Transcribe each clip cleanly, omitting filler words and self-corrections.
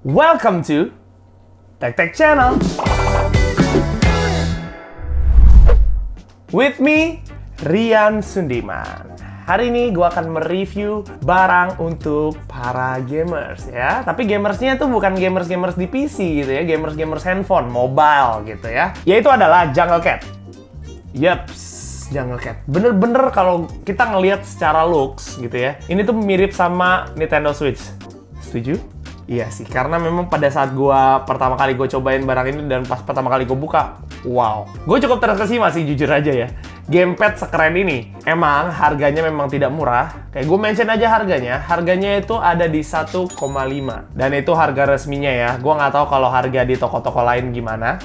Welcome to Tech Tech Channel. With me, Rian Sundiman. Hari ini gue akan mereview barang untuk para gamers ya. Tapi gamersnya tuh bukan gamers-gamers di PC gitu ya, gamers-gamers handphone, mobile gitu ya. Yaitu adalah Jungle Cat. Yups, Jungle Cat. Bener-bener kalau kita ngelihat secara looks gitu ya, ini tuh mirip sama Nintendo Switch. Setuju? Iya sih, karena memang pada saat pertama kali gue cobain barang ini dan pas pertama kali gue buka, wow. Gue cukup terkesima sih, jujur aja ya. Gamepad sekeren ini. Emang harganya memang tidak murah. Kayak gue mention aja harganya. Harganya itu ada di 1,5. Dan itu harga resminya ya. Gue nggak tahu kalau harga di toko-toko lain gimana.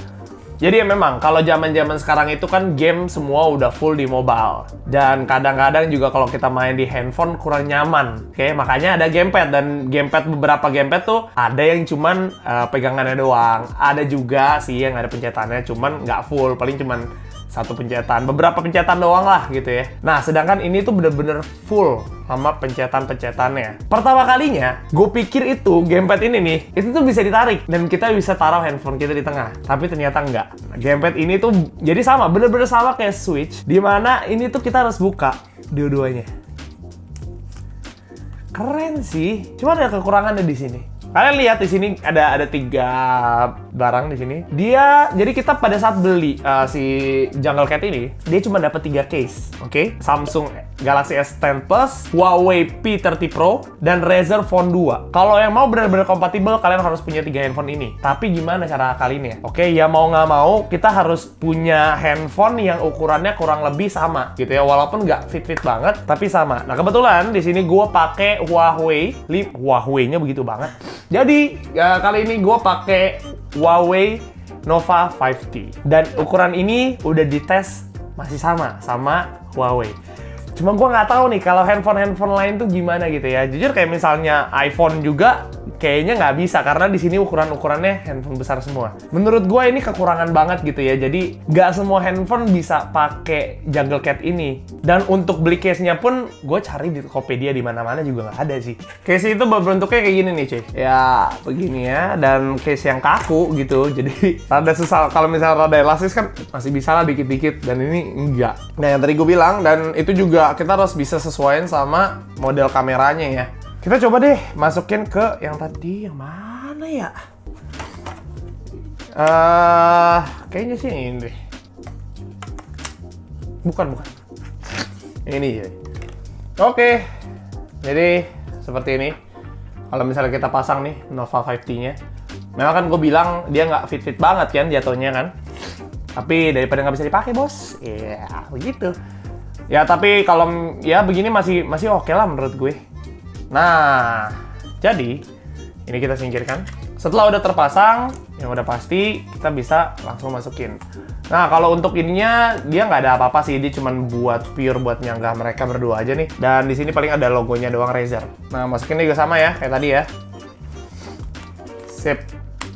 Jadi ya memang, kalau zaman-zaman sekarang itu kan game semua udah full di mobile. Dan kadang-kadang juga kalau kita main di handphone kurang nyaman. Oke, makanya ada gamepad. Dan gamepad, beberapa gamepad tuh ada yang cuman pegangannya doang. Ada juga sih yang ada pencetannya, cuman nggak full. Paling cuman satu pencetan, beberapa pencetan doang lah gitu ya. Nah, sedangkan ini tuh bener-bener full sama pencetan-pencetannya. Pertama kalinya, gue pikir itu gamepad ini nih, itu tuh bisa ditarik dan kita bisa taruh handphone kita di tengah. Tapi ternyata enggak. Nah, gamepad ini tuh jadi sama, bener-bener sama kayak Switch, dimana ini tuh kita harus buka dua-duanya. Keren sih. Cuma ada kekurangannya di sini. Kalian lihat di sini ada 3 barang di sini. Jadi kita pada saat beli si Jungle Cat ini, dia cuma dapat 3 case, oke? Samsung Galaxy S10 Plus, Huawei P30 Pro, dan Razer Phone 2. Kalau yang mau benar-benar kompatibel, kalian harus punya 3 handphone ini. Tapi gimana cara kalian ya? Oke, ya mau nggak mau, kita harus punya handphone yang ukurannya kurang lebih sama, gitu ya. Walaupun nggak fit-fit banget, tapi sama. Nah, kebetulan di sini gue pakai Huawei-nya begitu banget. Jadi, kali ini gue pakai Huawei Nova 5T. Dan ukuran ini udah dites masih sama Huawei. Cuma gue nggak tahu nih kalau handphone lain tuh gimana gitu ya. Jujur kayak misalnya iPhone juga kayaknya nggak bisa karena di sini ukurannya handphone besar semua. Menurut gue ini kekurangan banget gitu ya. Jadi nggak semua handphone bisa pakai Jungle Cat ini. Dan untuk beli case-nya pun gue cari di Tokopedia di mana-mana juga nggak ada sih. Case itu bentuknya kayak gini nih cuy. Ya begini ya, dan case yang kaku gitu. Jadi rada susah. Kalau misalnya rada elastis kan masih bisa lah dikit-dikit, dan ini enggak. Nah yang tadi gue bilang, dan itu juga kita harus bisa sesuaiin sama model kameranya ya. Kita coba deh masukin ke yang tadi, yang mana ya? Kayaknya sih ini deh. Bukan. Ini ya. Oke. Jadi seperti ini. Kalau misalnya kita pasang nih Nova 5T-nya, memang kan gue bilang dia nggak fit-fit banget kan jatuhnya kan. Tapi daripada nggak bisa dipakai bos, ya begitu. Ya tapi kalau ya begini masih oke lah menurut gue. Nah, jadi ini kita singkirkan. Setelah udah terpasang, yang udah pasti kita bisa langsung masukin. Nah, kalau untuk ininya dia nggak ada apa-apa sih, dia cuma buat nyanggah mereka berdua aja nih. Dan di sini paling ada logonya doang Razer. Nah, masukin juga sama ya, kayak tadi ya. Sip,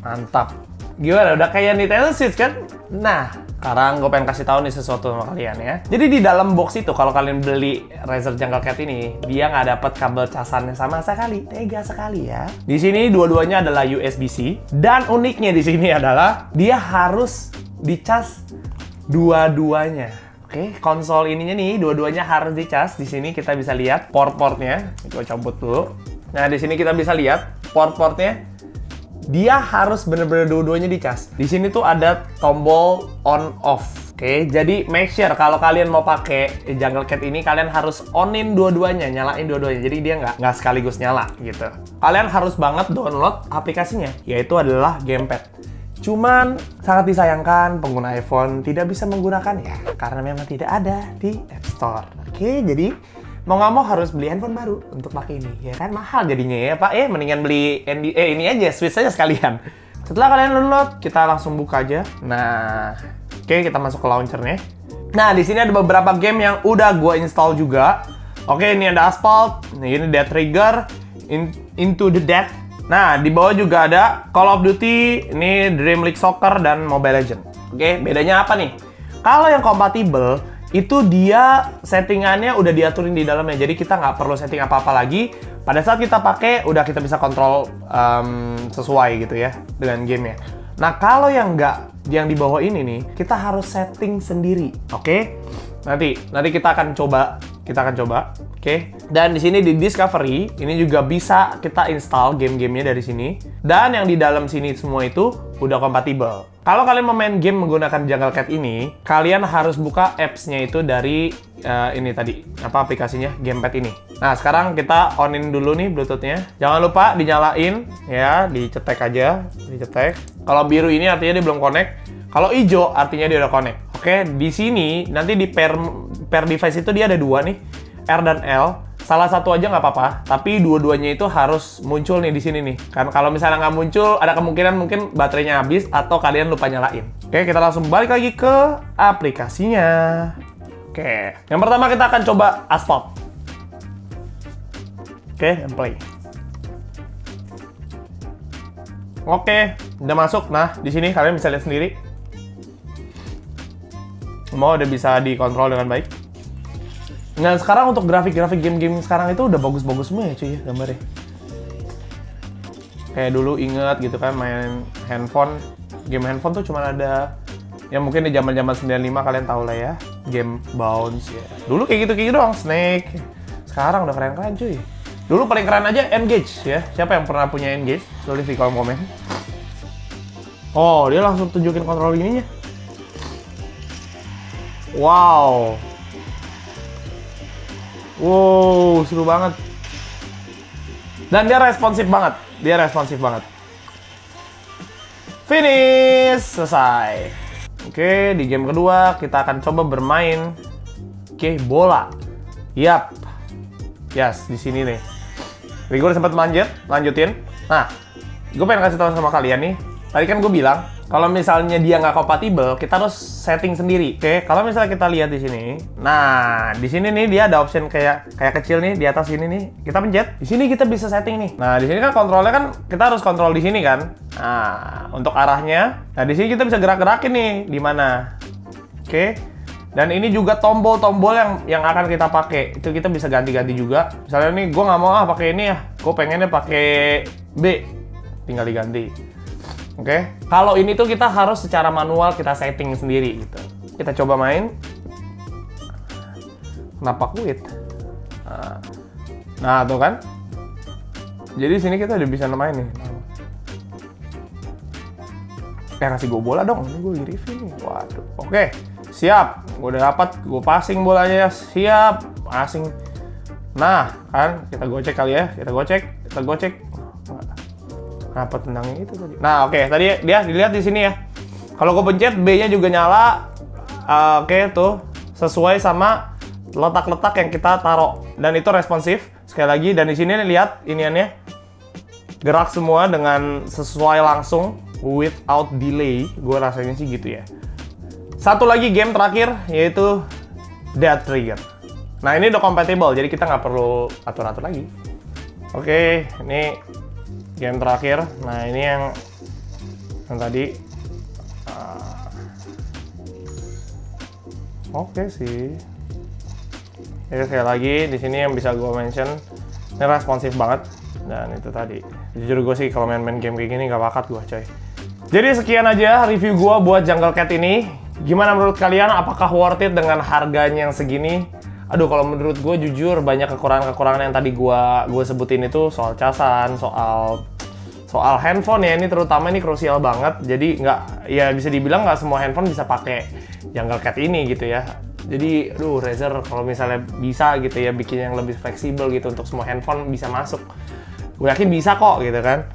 mantap. Gimana? Udah kayak Nintendo Switch kan? Nah, sekarang gue pengen kasih tahu nih sesuatu sama kalian ya. Jadi di dalam box itu kalau kalian beli Razer Jungle Cat ini, dia nggak dapat kabel casannya sama sekali. Tega sekali ya. Di sini dua-duanya adalah USB-C, dan uniknya di sini adalah dia harus dicas dua-duanya. Oke, konsol ininya nih dua-duanya harus dicas. Di sini kita bisa lihat port-portnya. Gue cabut dulu. Nah, di sini kita bisa lihat port-portnya. Dia harus bener-bener dua-duanya dicas. Di sini tuh ada tombol on off. Oke, jadi make sure kalau kalian mau pakai Jungle Cat ini, kalian harus onin dua-duanya, nyalain dua-duanya. Jadi dia nggak sekaligus nyala gitu. Kalian harus banget download aplikasinya, yaitu adalah Gamepad. Cuman sangat disayangkan pengguna iPhone tidak bisa menggunakannya karena memang tidak ada di App Store. Oke, jadi mau nggak mau harus beli handphone baru untuk pakai ini, ya kan mahal jadinya ya Pak. Mendingan beli ini aja, Switch aja sekalian. Setelah kalian download, kita langsung buka aja. Nah, oke, kita masuk ke launchernya. Nah, di sini ada beberapa game yang udah gue install juga. Oke, ini ada Asphalt, ini Dead Trigger, Into the Dead. Nah, di bawah juga ada Call of Duty, ini Dream League Soccer, dan Mobile Legends. Oke, bedanya apa nih? Kalau yang kompatibel, itu dia settingannya udah diaturin di dalamnya. Jadi kita nggak perlu setting apa-apa lagi. Pada saat kita pakai, udah kita bisa kontrol sesuai gitu ya dengan gamenya. Nah, kalau yang di bawah ini nih, kita harus setting sendiri, oke? Nanti kita akan coba, oke? Dan di sini di Discovery, ini juga bisa kita install game-gamenya dari sini. Dan yang di dalam sini semua itu udah kompatibel. Kalau kalian mau main game menggunakan Jungle Cat ini, kalian harus buka apps-nya itu dari ini tadi, aplikasinya, Gamepad ini. Nah, sekarang kita on-in dulu nih Bluetooth-nya. Jangan lupa dinyalain, ya, dicetek aja, dicetek. Kalau biru ini artinya dia belum connect. Kalau hijau artinya dia udah connect. Oke, di sini nanti di per device itu dia ada dua nih, R dan L. Salah satu aja nggak apa-apa, tapi dua-duanya itu harus muncul nih di sini nih. Kan kalau misalnya nggak muncul, ada kemungkinan mungkin baterainya habis atau kalian lupa nyalain. Oke, kita langsung balik lagi ke aplikasinya. Oke, yang pertama kita akan coba Asphalt. Oke, dan play. Oke, udah masuk. Nah, di sini kalian bisa lihat sendiri. Semua udah bisa dikontrol dengan baik. Nah, sekarang untuk grafik-grafik game-game sekarang itu udah bagus-bagus semua ya cuy ya gambarnya. Kayak dulu inget gitu kan main handphone. Game handphone tuh cuma ada yang mungkin di zaman-zaman 95 kalian tahu lah ya. Game Bounce ya. Dulu kayak gitu doang, Snake. Sekarang udah keren-keren cuy. Dulu paling keren aja N-Gage ya. Siapa yang pernah punya N-Gage? Tulis di kolom komen. Oh, dia langsung tunjukin kontrol ininya. Wow. Wow, seru banget. Dan dia responsif banget. Finish, selesai. Oke, di game kedua kita akan coba bermain bola. Yap. Yes, di sini nih. Jadi gue udah sempat lanjutin. Nah, gue pengen kasih tahu sama kalian nih. Tadi kan gue bilang, kalau misalnya dia nggak kompatibel, kita harus setting sendiri. Oke, kalau misalnya kita lihat di sini. Nah, di sini nih dia ada option kayak kecil nih di atas sini nih. Kita pencet. Di sini kita bisa setting nih. Nah, di sini kan kontrolnya kan kita harus kontrol di sini kan. Nah, untuk arahnya. Nah, di sini kita bisa gerak-gerakin nih di mana. Oke. Dan ini juga tombol-tombol yang akan kita pakai. Itu kita bisa ganti-ganti juga. Misalnya nih, gue nggak mau pakai ini ya. Gue pengennya pakai B. Tinggal diganti. Oke, kalau ini tuh kita harus secara manual kita setting sendiri gitu. Kita coba main. Kenapa quit? Nah, tuh kan. Jadi sini kita udah bisa main nih. Kasih gue bola dong. Ini gue lagi review nih. Waduh. Oke, siap. Gue udah dapat. Gue passing bolanya. Siap. Passing. Nah, kan kita gocek kali ya. Kita gocek. Kenapa tendangnya itu tadi? Nah, oke. Tadi dia dilihat di sini ya. Kalau gue pencet, B-nya juga nyala. Oke, tuh. Sesuai sama letak-letak yang kita taruh. Dan itu responsif. Sekali lagi. Dan di sini lihat iniannya. Gerak semua dengan sesuai langsung. Without delay. Gue rasanya sih gitu ya. Satu lagi game terakhir. Yaitu Death Trigger. Nah, ini udah compatible. Jadi kita nggak perlu atur-atur lagi. Oke, ini game terakhir. Nah, ini yang tadi. Oke sih. Jadi sekali lagi di sini yang bisa gue mention, ini responsif banget. Dan itu tadi. Jujur gue sih kalau main-main game kayak gini gak bakat gue coy. Jadi sekian aja review gue buat Jungle Cat ini. Gimana menurut kalian? Apakah worth it dengan harganya yang segini? Aduh, kalau menurut gue jujur banyak kekurangan-kekurangan yang tadi gue sebutin itu soal casan, soal handphone ya, ini terutama ini krusial banget. Jadi ya bisa dibilang nggak semua handphone bisa pakai Jungle Cat ini gitu ya. Jadi, aduh, Razer kalau misalnya bisa gitu ya bikin yang lebih fleksibel gitu untuk semua handphone bisa masuk. Gue yakin bisa kok gitu kan.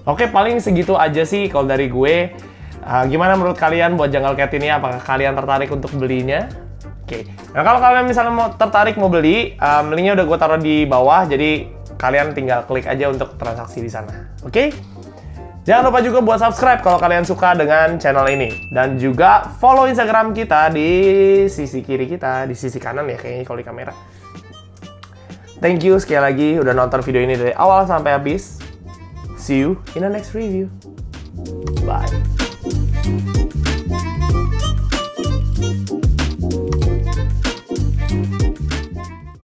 Oke, paling segitu aja sih kalau dari gue. Gimana menurut kalian buat Jungle Cat ini? Apakah kalian tertarik untuk belinya? Oke. Nah, kalau kalian misalnya tertarik mau beli, linknya udah gue taruh di bawah. Jadi kalian tinggal klik aja untuk transaksi di sana. Oke? Jangan lupa juga buat subscribe kalau kalian suka dengan channel ini. Dan juga follow Instagram kita di sisi kiri kita, di sisi kanan ya kayaknya kalau di kamera. Thank you sekali lagi udah nonton video ini dari awal sampai habis. See you in the next review. Bye.